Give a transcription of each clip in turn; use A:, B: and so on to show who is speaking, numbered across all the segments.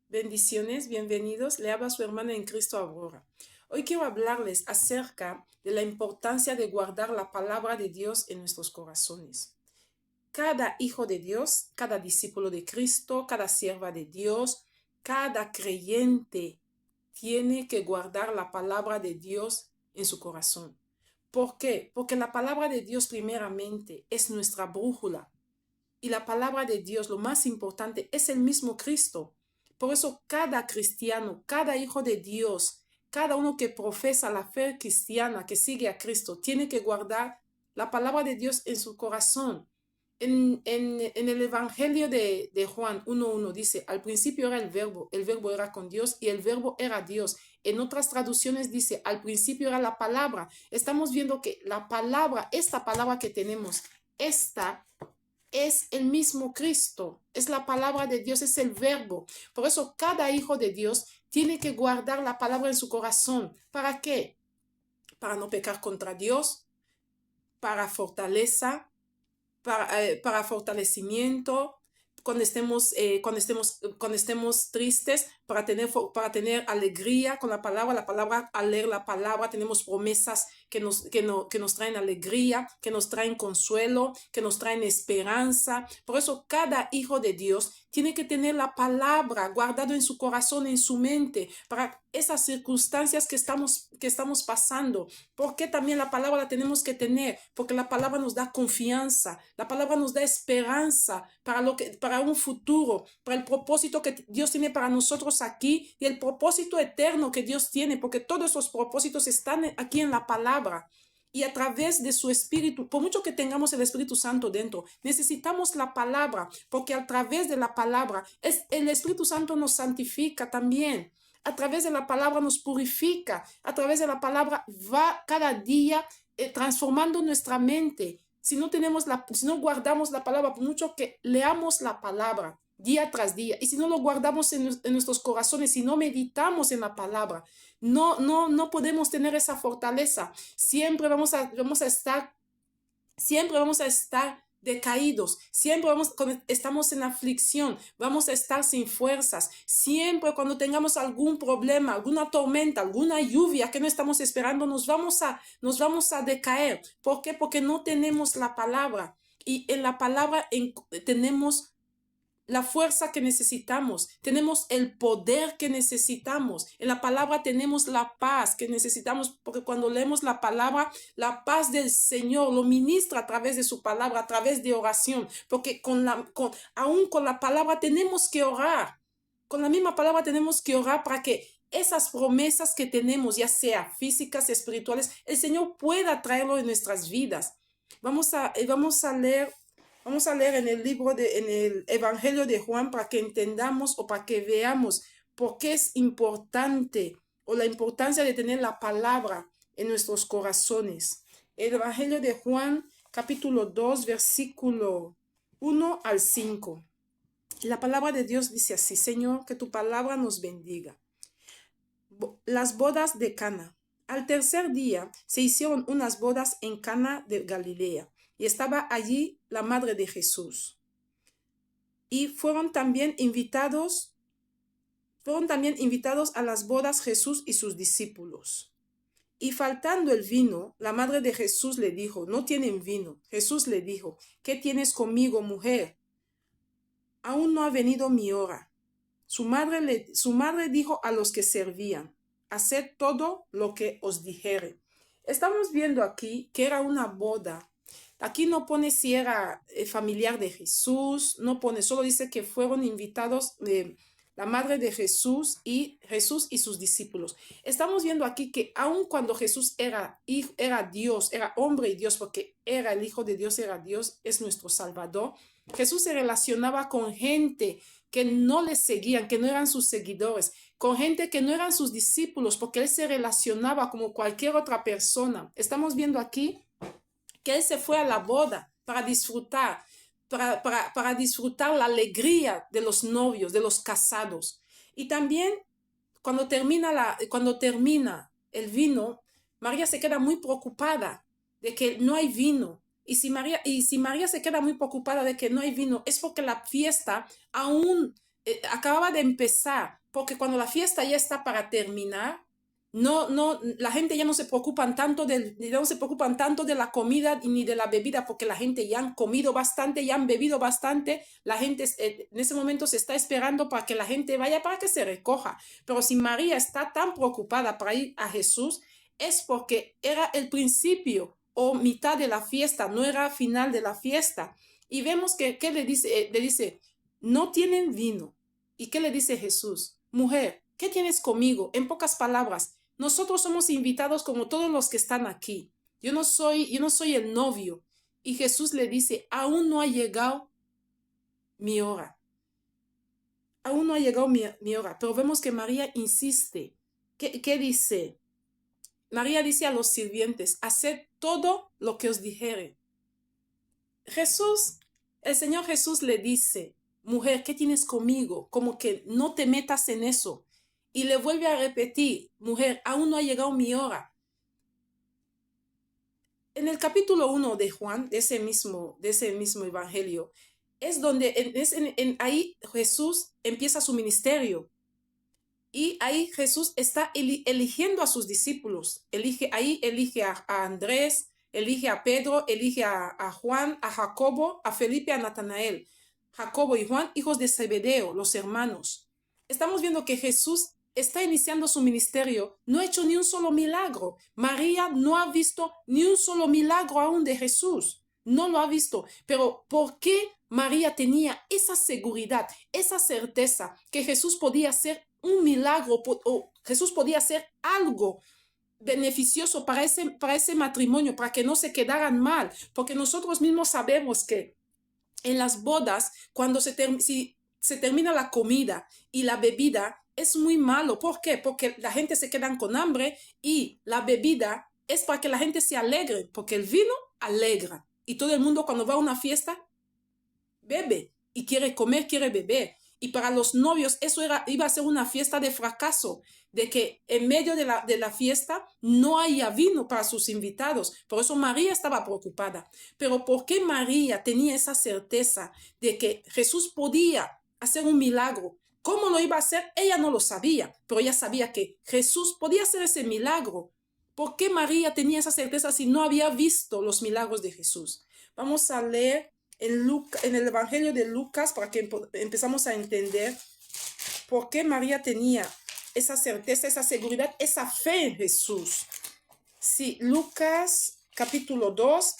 A: Bendiciones, bienvenidos. Le habla su hermana en Cristo Aurora. Hoy quiero hablarles acerca de la importancia de guardar la palabra de Dios en nuestros corazones. Cada hijo de Dios, cada discípulo de Cristo, cada sierva de Dios, cada creyente tiene que guardar la palabra de Dios en su corazón. ¿Por qué? Porque la palabra de Dios primeramente es nuestra brújula. Y la palabra de Dios, lo más importante, es el mismo Cristo. Por eso cada cristiano, cada hijo de Dios, cada uno que profesa la fe cristiana, que sigue a Cristo, tiene que guardar la palabra de Dios en su corazón. En el Evangelio de Juan 1:1 dice, al principio era el verbo era con Dios y el verbo era Dios. En otras traducciones dice, al principio era la palabra. Estamos viendo que la palabra, esta palabra que tenemos, esta es el mismo Cristo, es la palabra de Dios, es el verbo. Por eso cada hijo de Dios tiene que guardar la palabra en su corazón. ¿Para qué? Para no pecar contra Dios, para fortaleza, para fortalecimiento, cuando estemos tristes, para tener alegría con la palabra, al leer la palabra tenemos promesas que nos traen alegría, que nos traen consuelo, que nos traen esperanza. Por eso cada hijo de Dios tiene que tener la palabra guardado en su corazón, en su mente, para esas circunstancias que estamos pasando. Porque también la palabra la tenemos que tener, porque la palabra nos da confianza, la palabra nos da esperanza para un futuro, para el propósito que Dios tiene para nosotros aquí y el propósito eterno que Dios tiene, porque todos esos propósitos están aquí en la palabra. Y a través de su Espíritu, por mucho que tengamos el Espíritu Santo dentro, necesitamos la palabra, porque a través de la palabra, el Espíritu Santo nos santifica también. A través de la palabra nos purifica, a través de la palabra va cada día transformando nuestra mente. Si no guardamos la palabra, por mucho que leamos la palabra día tras día, y si no lo guardamos en nuestros corazones, si no meditamos en la palabra, no podemos tener esa fortaleza. Siempre vamos a estar decaídos, cuando estamos en aflicción, vamos a estar sin fuerzas, siempre cuando tengamos algún problema, alguna tormenta, alguna lluvia que no estamos esperando, nos vamos a decaer. ¿Por qué? Porque no tenemos la palabra, y en la palabra tenemos la fuerza que necesitamos, tenemos el poder que necesitamos. En la palabra tenemos la paz que necesitamos, porque cuando leemos la palabra, la paz del Señor lo ministra a través de su palabra, a través de oración, porque aún con la palabra tenemos que orar. Con la misma palabra tenemos que orar para que esas promesas que tenemos, ya sea físicas, espirituales, el Señor pueda traerlo en nuestras vidas. Vamos a leer en el Evangelio de Juan, para que entendamos o para que veamos por qué es importante, o la importancia de tener la palabra en nuestros corazones. El Evangelio de Juan, capítulo 2, versículo 1 al 5. La palabra de Dios dice así: Señor, que tu palabra nos bendiga. Las bodas de Cana. Al tercer día se hicieron unas bodas en Cana de Galilea, y estaba allí la madre de Jesús. Y fueron también invitados a las bodas Jesús y sus discípulos. Y faltando el vino, la madre de Jesús le dijo: no tienen vino. Jesús le dijo: ¿qué tienes conmigo, mujer? Aún no ha venido mi hora. Su madre dijo a los que servían: haced todo lo que os dijere. Estamos viendo aquí que era una boda. Aquí no pone si era familiar de Jesús, no pone, solo dice que fueron invitados la madre de Jesús y sus discípulos. Estamos viendo aquí que aun cuando Jesús era Dios, era hombre y Dios, porque era el Hijo de Dios, era Dios, es nuestro Salvador, Jesús se relacionaba con gente que no le seguían, que no eran sus seguidores, con gente que no eran sus discípulos, porque él se relacionaba como cualquier otra persona. Estamos viendo aquí que él se fue a la boda para disfrutar, para disfrutar la alegría de los novios, de los casados. Y también cuando termina el vino, María se queda muy preocupada de que no hay vino. Y si María se queda muy preocupada de que no hay vino, es porque la fiesta aún acababa de empezar, porque cuando la fiesta ya está para terminar, la gente ya no se preocupan tanto de la comida ni de la bebida, porque la gente ya han comido bastante, ya han bebido bastante, la gente en ese momento se está esperando para que la gente vaya, para que se recoja. Pero si María está tan preocupada para ir a Jesús, es porque era el principio o mitad de la fiesta, no era final de la fiesta. Y vemos que le dice, no tienen vino. ¿Y qué le dice Jesús? Mujer, ¿qué tienes conmigo? En pocas palabras, nosotros somos invitados como todos los que están aquí. Yo no soy el novio. Y Jesús le dice, aún no ha llegado mi hora. Aún no ha llegado mi hora. Pero vemos que María insiste. ¿Qué dice? María dice a los sirvientes, haced todo lo que os dijere. El Señor Jesús le dice, mujer, ¿qué tienes conmigo? Como que no te metas en eso. Y le vuelve a repetir, mujer, aún no ha llegado mi hora. En el capítulo 1 de Juan, de ese mismo evangelio, es donde ahí Jesús empieza su ministerio. Y ahí Jesús está eligiendo a sus discípulos. Elige a Andrés, elige a Pedro, elige a Juan, a Jacobo, a Felipe, a Natanael. Jacobo y Juan, hijos de Zebedeo, los hermanos. Estamos viendo que Jesús está iniciando su ministerio, no ha hecho ni un solo milagro. María no ha visto ni un solo milagro aún de Jesús. No lo ha visto. Pero ¿por qué María tenía esa seguridad, esa certeza que Jesús podía hacer un milagro o Jesús podía hacer algo beneficioso para ese matrimonio, para que no se quedaran mal? Porque nosotros mismos sabemos que en las bodas, cuando si se termina la comida y la bebida, es muy malo. ¿Por qué? Porque la gente se queda con hambre y la bebida es para que la gente se alegre, porque el vino alegra. Y todo el mundo cuando va a una fiesta, bebe y quiere comer, quiere beber. Y para los novios eso iba a ser una fiesta de fracaso, de que en medio de la fiesta no haya vino para sus invitados. Por eso María estaba preocupada. Pero ¿por qué María tenía esa certeza de que Jesús podía hacer un milagro? ¿Cómo lo iba a hacer? Ella no lo sabía, pero ella sabía que Jesús podía hacer ese milagro. ¿Por qué María tenía esa certeza si no había visto los milagros de Jesús? Vamos a leer en el Evangelio de Lucas para que empezamos a entender por qué María tenía esa certeza, esa seguridad, esa fe en Jesús. Sí, Lucas capítulo 2,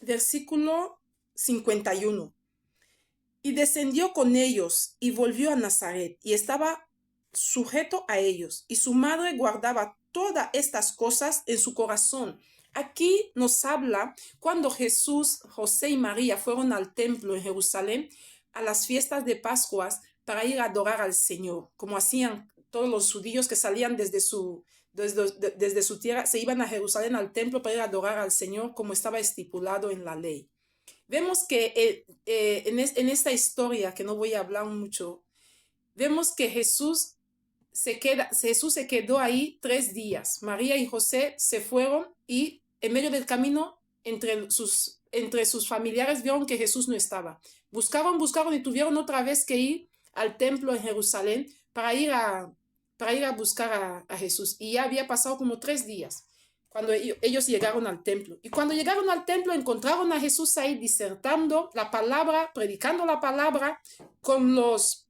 A: versículo 51. Y descendió con ellos y volvió a Nazaret y estaba sujeto a ellos. Y su madre guardaba todas estas cosas en su corazón. Aquí nos habla cuando Jesús, José y María fueron al templo en Jerusalén a las fiestas de Pascuas para ir a adorar al Señor, como hacían todos los judíos que salían desde su tierra, se iban a Jerusalén al templo para ir a adorar al Señor como estaba estipulado en la ley. Vemos que en esta historia, que no voy a hablar mucho, vemos que Jesús se quedó ahí 3 días. María y José se fueron y en medio del camino, entre sus familiares, vieron que Jesús no estaba. Buscaron y tuvieron otra vez que ir al templo en Jerusalén para ir a buscar a Jesús. Y ya había pasado como 3 días cuando ellos llegaron al templo. Y cuando llegaron al templo encontraron a Jesús ahí disertando la palabra, predicando la palabra con los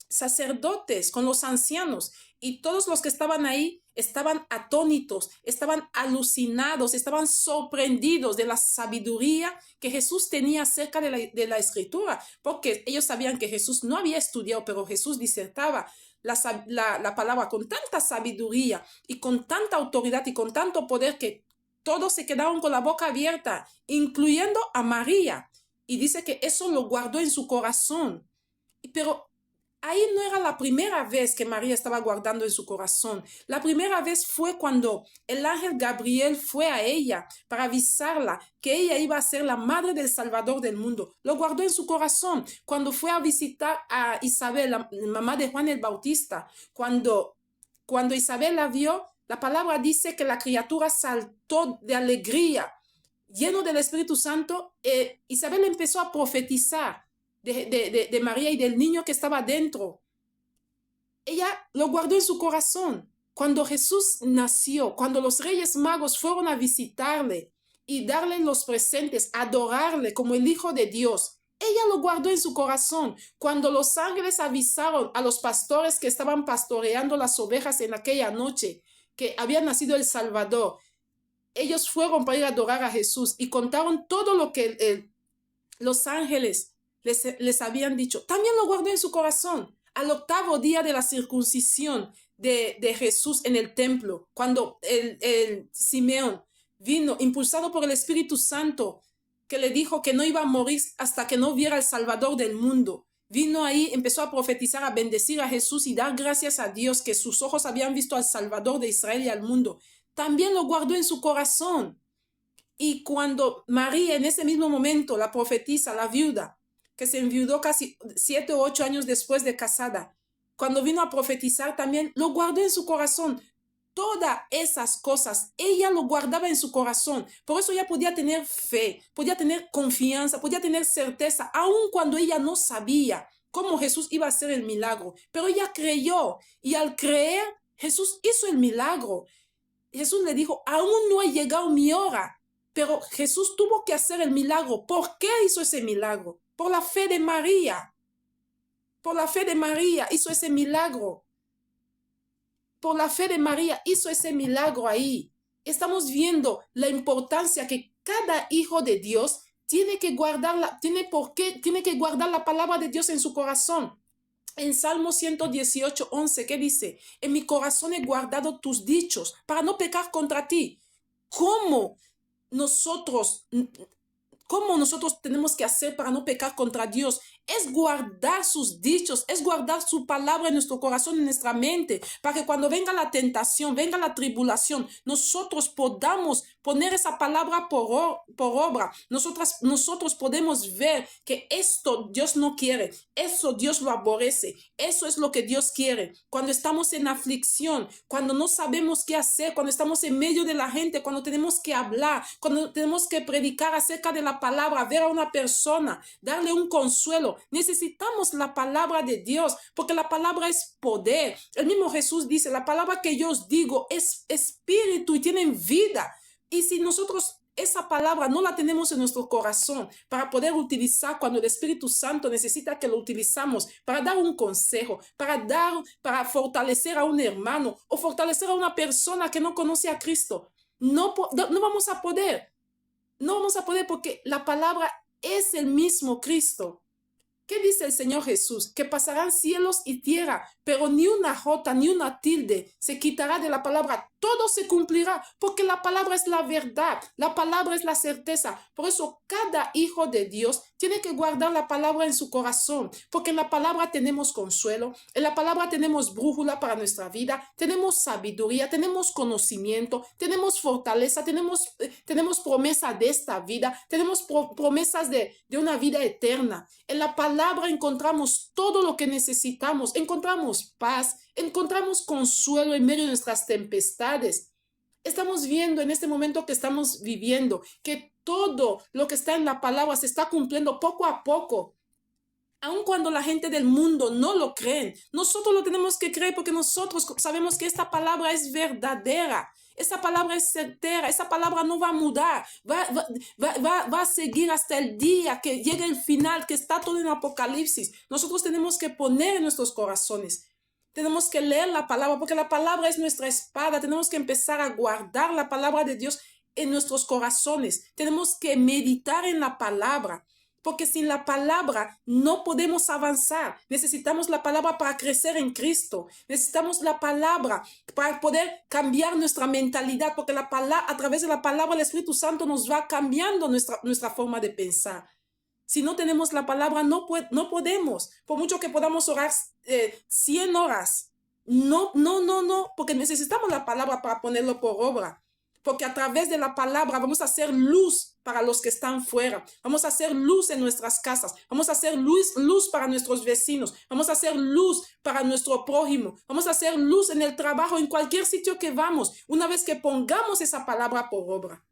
A: sacerdotes, con los ancianos, y todos los que estaban ahí estaban atónitos, estaban alucinados, estaban sorprendidos de la sabiduría que Jesús tenía acerca de la escritura, porque ellos sabían que Jesús no había estudiado, pero Jesús disertaba la palabra con tanta sabiduría y con tanta autoridad y con tanto poder que todos se quedaron con la boca abierta, incluyendo a María, y dice que eso lo guardó en su corazón. Pero ahí no era la primera vez que María estaba guardando en su corazón. La primera vez fue cuando el ángel Gabriel fue a ella para avisarla que ella iba a ser la madre del Salvador del mundo. Lo guardó en su corazón. Cuando fue a visitar a Isabel, la mamá de Juan el Bautista, cuando Isabel la vio, la palabra dice que la criatura saltó de alegría, lleno del Espíritu Santo. Isabel empezó a profetizar de María y del niño que estaba dentro. Ella lo guardó en su corazón. Cuando Jesús nació, cuando los Reyes Magos fueron a visitarle y darle los presentes, adorarle como el Hijo de Dios, ella lo guardó en su corazón. Cuando los ángeles avisaron a los pastores que estaban pastoreando las ovejas en aquella noche que había nacido el Salvador, ellos fueron para ir a adorar a Jesús y contaron todo lo que los ángeles les habían dicho. También lo guardó en su corazón. Al 8º día de la circuncisión de Jesús en el templo, cuando el Simeón vino impulsado por el Espíritu Santo, que le dijo que no iba a morir hasta que no viera al Salvador del mundo. Vino ahí, empezó a profetizar, a bendecir a Jesús y dar gracias a Dios que sus ojos habían visto al Salvador de Israel y al mundo. También lo guardó en su corazón. Y cuando María en ese mismo momento, la profetisa, la viuda, que se enviudó casi 7 o 8 años después de casada, cuando vino a profetizar también, lo guardó en su corazón. Todas esas cosas, ella lo guardaba en su corazón. Por eso ella podía tener fe, podía tener confianza, podía tener certeza, aun cuando ella no sabía cómo Jesús iba a hacer el milagro. Pero ella creyó y al creer, Jesús hizo el milagro. Jesús le dijo, aún no ha llegado mi hora. Pero Jesús tuvo que hacer el milagro. ¿Por qué hizo ese milagro? Por la fe de María. Por la fe de María hizo ese milagro. Por la fe de María hizo ese milagro ahí. Estamos viendo la importancia que cada hijo de Dios tiene que guardar, tiene que guardar la palabra de Dios en su corazón. En Salmo 118, 11, ¿qué dice? En mi corazón he guardado tus dichos para no pecar contra ti. ¿Cómo nosotros tenemos que hacer para no pecar contra Dios? Es guardar sus dichos, es guardar su palabra en nuestro corazón, en nuestra mente, para que cuando venga la tentación, venga la tribulación, nosotros podamos poner esa palabra por obra. Nosotros podemos ver que esto Dios no quiere, eso Dios lo aborrece, eso es lo que Dios quiere. Cuando estamos en aflicción, cuando no sabemos qué hacer, cuando estamos en medio de la gente, cuando tenemos que hablar, cuando tenemos que predicar acerca de la palabra, ver a una persona, darle un consuelo, necesitamos la palabra de Dios, porque la palabra es poder. El mismo Jesús dice, la palabra que yo os digo es espíritu y tienen vida. Y si nosotros esa palabra no la tenemos en nuestro corazón para poder utilizar cuando el Espíritu Santo necesita que lo utilizamos para dar un consejo, para fortalecer a un hermano o fortalecer a una persona que no conoce a Cristo, no vamos a poder. No vamos a poder porque la palabra es el mismo Cristo. ¿Qué dice el Señor Jesús? Que pasarán cielos y tierra, pero ni una jota ni una tilde se quitará de la palabra. Todo se cumplirá, porque la palabra es la verdad, la palabra es la certeza. Por eso cada hijo de Dios tiene que guardar la palabra en su corazón, porque en la palabra tenemos consuelo, en la palabra tenemos brújula para nuestra vida, tenemos sabiduría, tenemos conocimiento, tenemos fortaleza, tenemos promesa de esta vida, tenemos promesas de una vida eterna. En la palabra encontramos todo lo que necesitamos, encontramos paz, encontramos consuelo en medio de nuestras tempestades. Estamos viendo en este momento que estamos viviendo que todo lo que está en la palabra se está cumpliendo poco a poco. Aun cuando la gente del mundo no lo creen, nosotros lo tenemos que creer porque nosotros sabemos que esta palabra es verdadera. Esa palabra es certera, esa palabra no va a mudar, va a seguir hasta el día que llegue el final, que está todo en Apocalipsis. Nosotros tenemos que poner en nuestros corazones, tenemos que leer la palabra, porque la palabra es nuestra espada. Tenemos que empezar a guardar la palabra de Dios en nuestros corazones. Tenemos que meditar en la palabra, porque sin la palabra no podemos avanzar. Necesitamos la palabra para crecer en Cristo. Necesitamos la palabra para poder cambiar nuestra mentalidad, porque a través de la palabra el Espíritu Santo nos va cambiando nuestra forma de pensar. Si no tenemos la palabra, no podemos. Por mucho que podamos orar 100 horas. No, porque necesitamos la palabra para ponerlo por obra. Porque a través de la palabra vamos a hacer luz para los que están fuera. Vamos a hacer luz en nuestras casas. Vamos a hacer luz para nuestros vecinos. Vamos a hacer luz para nuestro prójimo. Vamos a hacer luz en el trabajo, en cualquier sitio que vamos. Una vez que pongamos esa palabra por obra,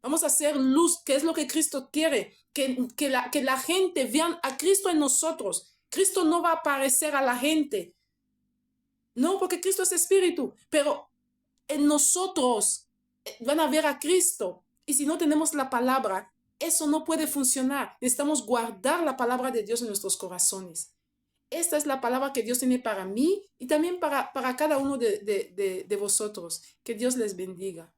A: Vamos a hacer luz, que es lo que Cristo quiere, que la gente vea a Cristo en nosotros. Cristo no va a aparecer a la gente, no, porque Cristo es espíritu, pero en nosotros van a ver a Cristo. Y si no tenemos la palabra, eso no puede funcionar. Necesitamos guardar la palabra de Dios en nuestros corazones. Esta es la palabra que Dios tiene para mí y también para cada uno de vosotros. Que Dios les bendiga.